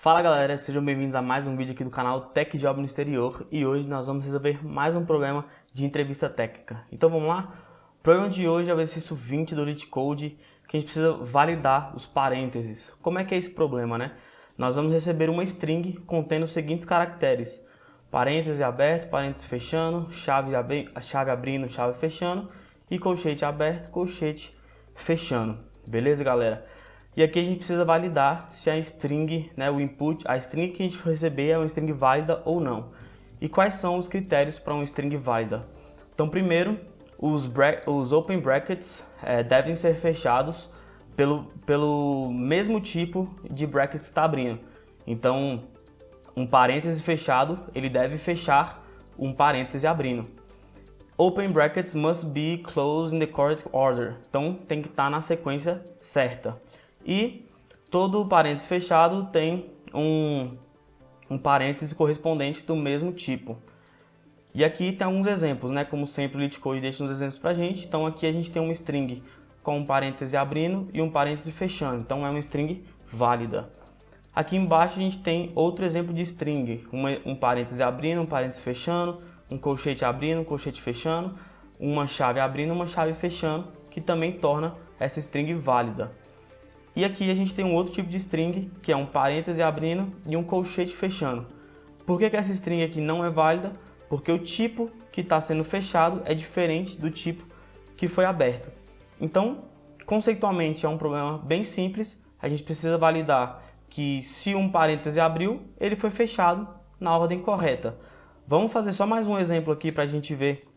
Fala galera, sejam bem-vindos a mais um vídeo aqui do canal Tech Job no Exterior e hoje nós vamos resolver mais um problema de entrevista técnica. Então vamos lá? O problema de hoje é o exercício 20 do LeetCode, que a gente precisa validar os parênteses. Como é que é esse problema, né? Nós vamos receber uma string contendo os seguintes caracteres: parêntese aberto, parêntese fechando, chave abrindo, chave fechando e colchete aberto, colchete fechando. Beleza, galera? E aqui a gente precisa validar se a string, o input, a string que a gente receber é uma string válida ou não. E quais são os critérios para uma string válida? Então, primeiro, os open brackets devem ser fechados pelo mesmo tipo de brackets que está abrindo. Então, um parêntese fechado, ele deve fechar um parêntese abrindo. Open brackets must be closed in the correct order. Então, tem que estar na sequência certa. E todo parêntese fechado tem um parêntese correspondente do mesmo tipo. E aqui tem alguns exemplos, né? Como sempre o LeetCode deixa uns exemplos pra gente. Então aqui a gente tem uma string com um parêntese abrindo e um parêntese fechando. Então é uma string válida. Aqui embaixo a gente tem outro exemplo de string. Um parêntese abrindo, um parêntese fechando, um colchete abrindo, um colchete fechando, uma chave abrindo, uma chave fechando, que também torna essa string válida. E aqui a gente tem um outro tipo de string, que é um parêntese abrindo e um colchete fechando. Por que essa string aqui não é válida? Porque o tipo que está sendo fechado é diferente do tipo que foi aberto. Então, conceitualmente é um problema bem simples. A gente precisa validar que se um parêntese abriu, ele foi fechado na ordem correta. Vamos fazer só mais um exemplo aqui para a gente ver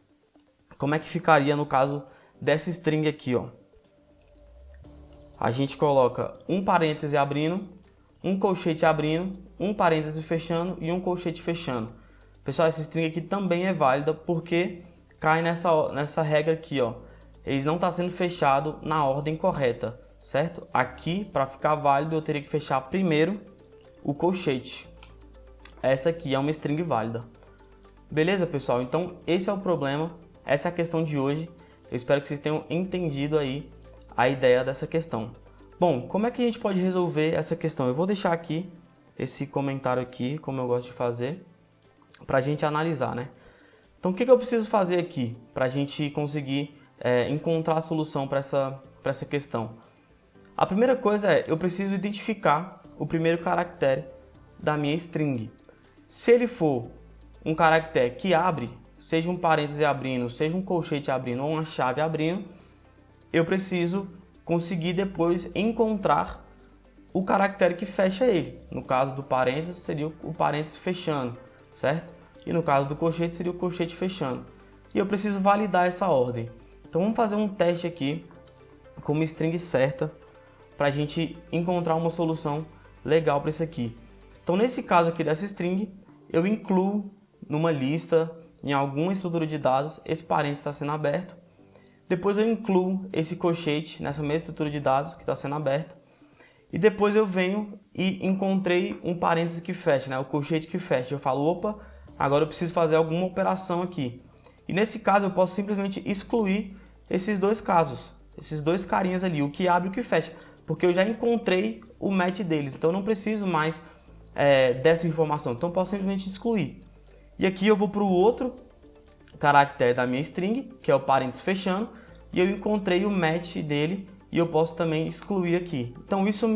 como é que ficaria no caso dessa string aqui, ó. A gente coloca um parêntese abrindo, um colchete abrindo, um parêntese fechando e um colchete fechando. Pessoal, essa string aqui também é válida porque cai nessa regra aqui, ó. Ele não está sendo fechado na ordem correta, certo? Aqui, para ficar válido, eu teria que fechar primeiro o colchete. Essa aqui é uma string válida. Beleza, pessoal? Então, esse é o problema, essa é a questão de hoje. Eu espero que vocês tenham entendido aí a ideia dessa questão. Bom, como é que a gente pode resolver essa questão? Eu vou deixar aqui esse comentário aqui, como eu gosto de fazer, para a gente analisar, né? Então, o que eu preciso fazer aqui para a gente conseguir encontrar a solução para essa questão? A primeira coisa é, eu preciso identificar o primeiro caractere da minha string. Se ele for um caractere que abre, seja um parêntese abrindo, seja um colchete abrindo ou uma chave abrindo, eu preciso conseguir depois encontrar o caractere que fecha ele. No caso do parêntese, seria o parêntese fechando, certo? E no caso do colchete, seria o colchete fechando. E eu preciso validar essa ordem. Então vamos fazer um teste aqui com uma string certa para a gente encontrar uma solução legal para isso aqui. Então nesse caso aqui dessa string, eu incluo numa lista, em alguma estrutura de dados, esse parêntese está sendo aberto. Depois eu incluo esse colchete nessa mesma estrutura de dados que está sendo aberta. E depois eu venho e encontrei um parêntese que fecha, o colchete que fecha. Eu falo, opa, agora eu preciso fazer alguma operação aqui. E nesse caso eu posso simplesmente excluir esses dois casos, esses dois carinhas ali, o que abre e o que fecha. Porque eu já encontrei o match deles, então eu não preciso mais dessa informação. Então eu posso simplesmente excluir. E aqui eu vou para o outro caractere da minha string, que é o parêntese fechando, e eu encontrei o match dele e eu posso também excluir aqui. Então isso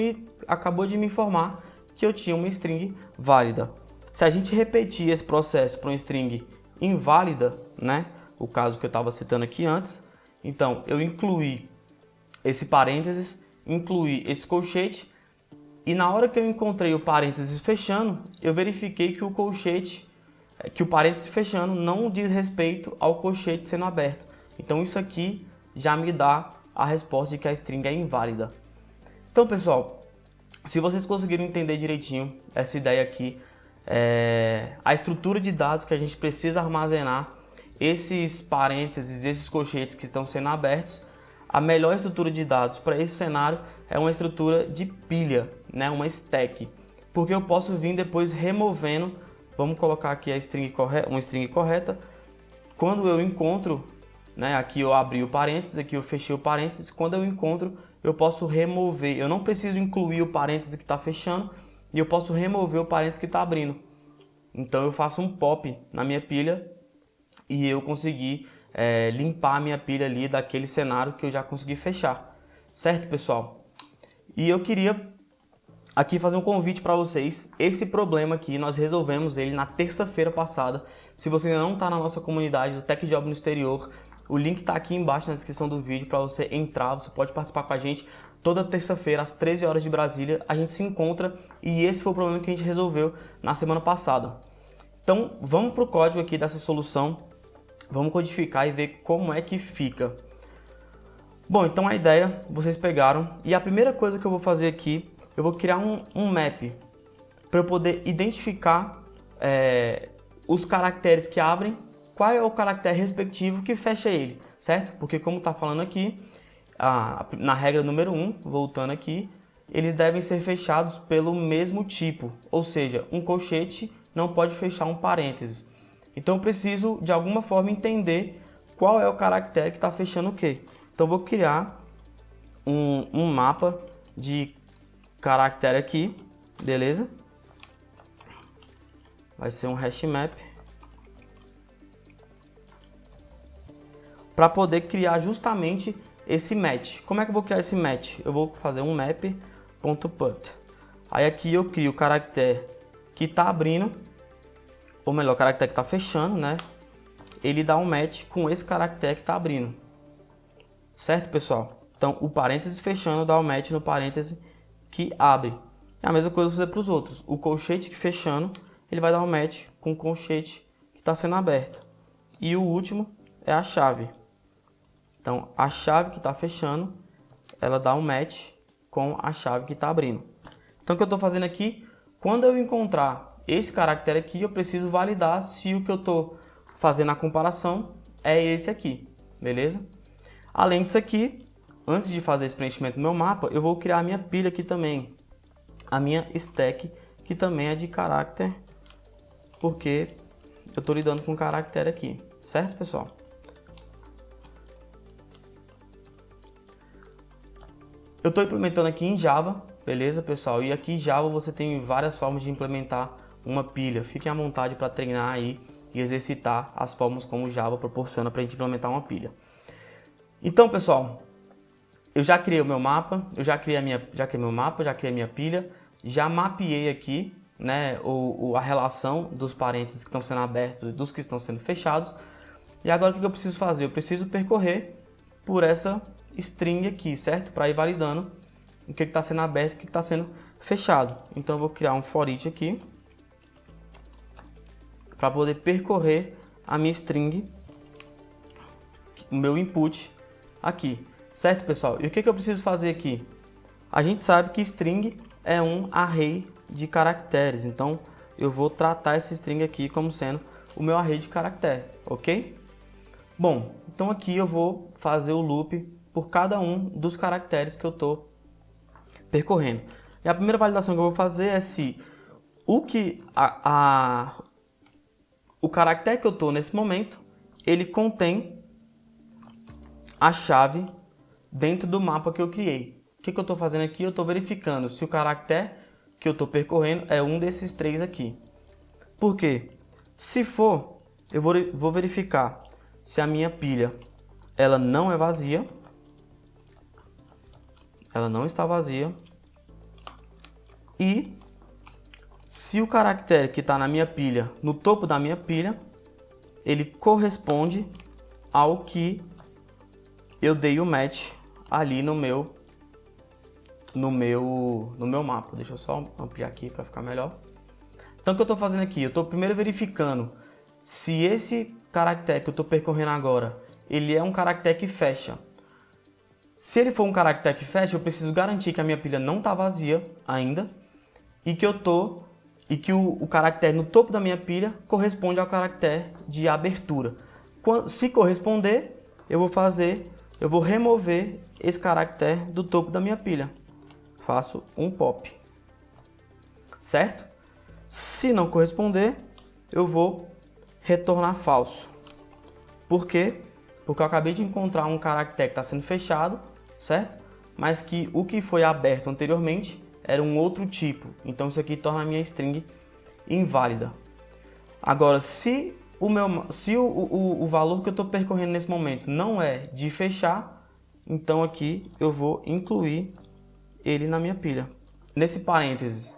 acabou de me informar que eu tinha uma string válida. Se a gente repetir esse processo para uma string inválida, o caso que eu estava citando aqui antes, então eu incluí esse parênteses, incluí esse colchete, e na hora que eu encontrei o parênteses fechando, eu verifiquei que o parêntese fechando não diz respeito ao colchete sendo aberto. Então isso aqui já me dá a resposta de que a string é inválida. Então, pessoal, se vocês conseguiram entender direitinho essa ideia aqui, a estrutura de dados que a gente precisa armazenar, esses parênteses, esses colchetes que estão sendo abertos, a melhor estrutura de dados para esse cenário é uma estrutura de pilha, uma stack, porque eu posso vir depois removendo. Vamos colocar aqui uma string correta. Quando eu encontro, aqui eu abri o parênteses, aqui eu fechei o parênteses. Quando eu encontro, eu posso remover. Eu não preciso incluir o parênteses que está fechando e eu posso remover o parênteses que está abrindo. Então eu faço um pop na minha pilha e eu consegui limpar a minha pilha ali daquele cenário que eu já consegui fechar. Certo, pessoal? E eu queria aqui fazer um convite para vocês. Esse problema aqui, nós resolvemos ele na terça-feira passada. Se você ainda não está na nossa comunidade do Tech Job no Exterior, o link está aqui embaixo na descrição do vídeo para você entrar. Você pode participar com a gente toda terça-feira às 13 horas de Brasília. A gente se encontra e esse foi o problema que a gente resolveu na semana passada. Então vamos para o código aqui dessa solução. Vamos codificar e ver como é que fica. Bom, então a ideia vocês pegaram e a primeira coisa que eu vou fazer aqui, eu vou criar um map para eu poder identificar os caracteres que abrem, qual é o caractere respectivo que fecha ele, certo? Porque como está falando aqui, na regra número 1, voltando aqui, eles devem ser fechados pelo mesmo tipo, ou seja, um colchete não pode fechar um parênteses. Então eu preciso de alguma forma entender qual é o caractere que está fechando o quê. Então eu vou criar um mapa de caractere aqui, beleza? Vai ser um hash map. Para poder criar justamente esse match. Como é que eu vou criar esse match? Eu vou fazer um map.put. Aí aqui eu crio o caractere que está abrindo, ou melhor, o caractere que está fechando, né? Ele dá um match com esse caractere que está abrindo. Certo, pessoal? Então, o parêntese fechando dá um match no parêntese que abre. É a mesma coisa fazer para os outros. O colchete que fechando, ele vai dar um match com o colchete que está sendo aberto. E o último é a chave. Então, a chave que está fechando, ela dá um match com a chave que está abrindo. Então, o que eu estou fazendo aqui, quando eu encontrar esse caractere aqui, eu preciso validar se o que eu estou fazendo a comparação é esse aqui, beleza? Além disso aqui, antes de fazer esse preenchimento do meu mapa, eu vou criar a minha pilha aqui também. A minha stack, que também é de caractere, porque eu estou lidando com caractere aqui, certo, pessoal? Eu estou implementando aqui em Java, beleza, pessoal? E aqui em Java você tem várias formas de implementar uma pilha. Fiquem à vontade para treinar aí e exercitar as formas como o Java proporciona para a gente implementar uma pilha. Então, pessoal, eu já criei o meu mapa, eu já criei a minha pilha, já mapeei aqui, né, a relação dos parênteses que estão sendo abertos e dos que estão sendo fechados. E agora o que eu preciso fazer? Eu preciso percorrer por essa string aqui, certo? Para ir validando o que está sendo aberto e o que está sendo fechado. Então eu vou criar um for each aqui para poder percorrer a minha string, o meu input aqui, certo, pessoal? E o que eu preciso fazer aqui? A gente sabe que string é um array de caracteres, então eu vou tratar esse string aqui como sendo o meu array de caracteres, ok? Bom, então aqui eu vou fazer o loop por cada um dos caracteres que eu estou percorrendo. E a primeira validação que eu vou fazer é se o caractere que eu estou nesse momento, ele contém a chave dentro do mapa que eu criei. O que eu estou fazendo aqui? Eu estou verificando se o caractere que eu estou percorrendo é um desses três aqui. Por quê? Se for, eu vou verificar se a minha pilha ela não é vazia. Ela não está vazia. E se o caractere que está na minha pilha, no topo da minha pilha, ele corresponde ao que eu dei o match ali no meu mapa. Deixa eu só ampliar aqui para ficar melhor. Então o que eu estou fazendo aqui? Eu estou primeiro verificando se esse caractere que eu estou percorrendo agora, ele é um caractere que fecha. Se ele for um caractere que fecha, eu preciso garantir que a minha pilha não está vazia ainda e que o caractere no topo da minha pilha corresponde ao caractere de abertura. Se corresponder, eu vou remover esse caractere do topo da minha pilha. Faço um pop. Certo? Se não corresponder, eu vou retornar falso. Por quê? Porque eu acabei de encontrar um caractere que está sendo fechado, certo? Mas que o que foi aberto anteriormente era um outro tipo. Então isso aqui torna a minha string inválida. Agora, se o valor que eu estou percorrendo nesse momento não é de fechar, então aqui eu vou incluir ele na minha pilha. Nesse parênteses,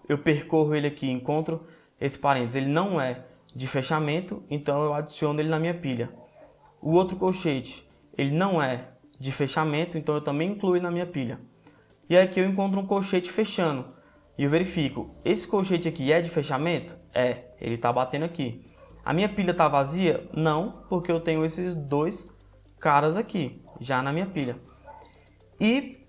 eu percorro ele aqui, encontro esse parênteses, ele não é de fechamento, então eu adiciono ele na minha pilha. O outro colchete, ele não é de fechamento, então eu também incluo na minha pilha. E aqui eu encontro um colchete fechando, e eu verifico, esse colchete aqui é de fechamento? É, ele está batendo aqui. A minha pilha está vazia? Não, porque eu tenho esses dois caras aqui, já na minha pilha. E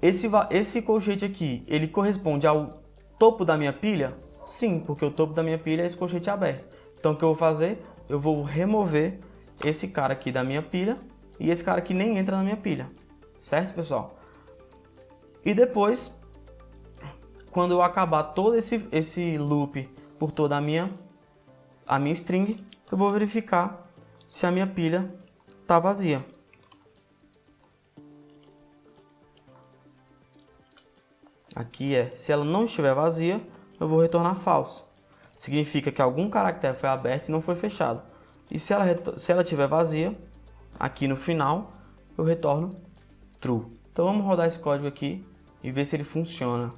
esse colchete aqui, ele corresponde ao topo da minha pilha? Sim, porque o topo da minha pilha é esse colchete aberto. Então o que eu vou fazer? Eu vou remover esse cara aqui da minha pilha e esse cara aqui nem entra na minha pilha. Certo, pessoal? E depois, quando eu acabar todo esse loop por toda a minha string, eu vou verificar se a minha pilha está vazia. Aqui se ela não estiver vazia, eu vou retornar false. Significa que algum caractere foi aberto e não foi fechado. E se ela estiver vazia, aqui no final, eu retorno true. Então vamos rodar esse código aqui e ver se ele funciona.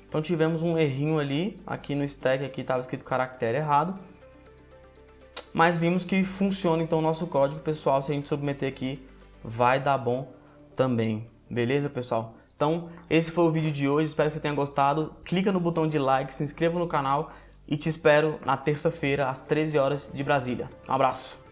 Então tivemos um errinho ali, aqui no stack aqui estava escrito caractere errado. Mas vimos que funciona então o nosso código, pessoal, se a gente submeter aqui, vai dar bom também. Beleza, pessoal? Então, esse foi o vídeo de hoje, espero que você tenha gostado. Clica no botão de like, se inscreva no canal e te espero na terça-feira, às 13 horas de Brasília. Um abraço!